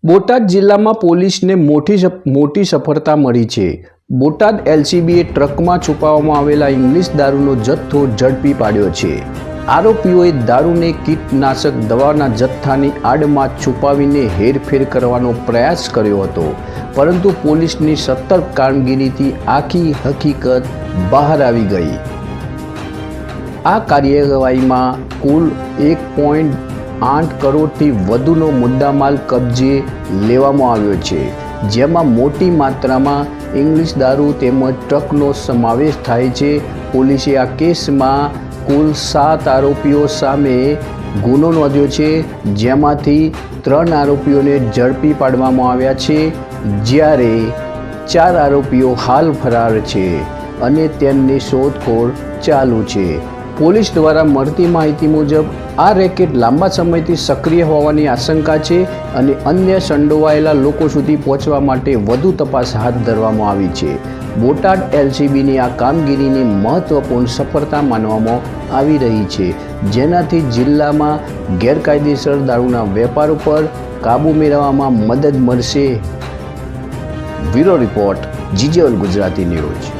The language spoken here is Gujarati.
બોટાદ જિલ્લામાં પોલીસને મોટી સફળતા મળી છે। બોટાદ એલસીબીએ ટ્રકમાં છુપાવવામાં આવેલા ઇંગ્લિશ દારૂનો જથ્થો ઝડપી પાડ્યો છે। આરોપીઓએ દારૂને કીટનાશક દવાના જથ્થાની આડમાં છુપાવીને હેરફેર કરવાનો પ્રયાસ કર્યો હતો, પરંતુ પોલીસની સતર્ક કામગીરીથી આખી હકીકત બહાર આવી ગઈ। આ કાર્યવાહીમાં કુલ 1.8 કરોડથી વધુનો મુદ્દામાલ કબજે લેવામાં આવ્યો છે, જેમાં મોટી માત્રામાં ઇંગ્લિશ દારૂ તેમજ ટ્રકનો સમાવેશ થાય છે। પોલીસે આ કેસમાં કુલ 7 આરોપીઓ સામે ગુનો નોંધ્યો છે, જેમાંથી 3 આરોપીઓને ઝડપી પાડવામાં આવ્યા છે, જ્યારે 4 આરોપીઓ હાલ ફરાર છે અને તેમની શોધખોળ ચાલુ છે। પોલીસ દ્વારા મળતી માહિતી મુજબ આ રેકેટ લાંબા સમયથી સક્રિય હોવાની આશંકા છે અને અન્ય સંડોવાયેલા લોકો સુધી પહોંચવા માટે વધુ તપાસ હાથ ધરવામાં આવી છે। બોટાદ એલસીબીની આ કામગીરીની મહત્વપૂર્ણ સફળતા માનવામાં આવી રહી છે, જેનાથી જિલ્લામાં ગેરકાયદેસર દારૂના વેપાર ઉપર કાબૂ મેળવવામાં મદદ મળશે। Bureau report, GJL Gujarati news.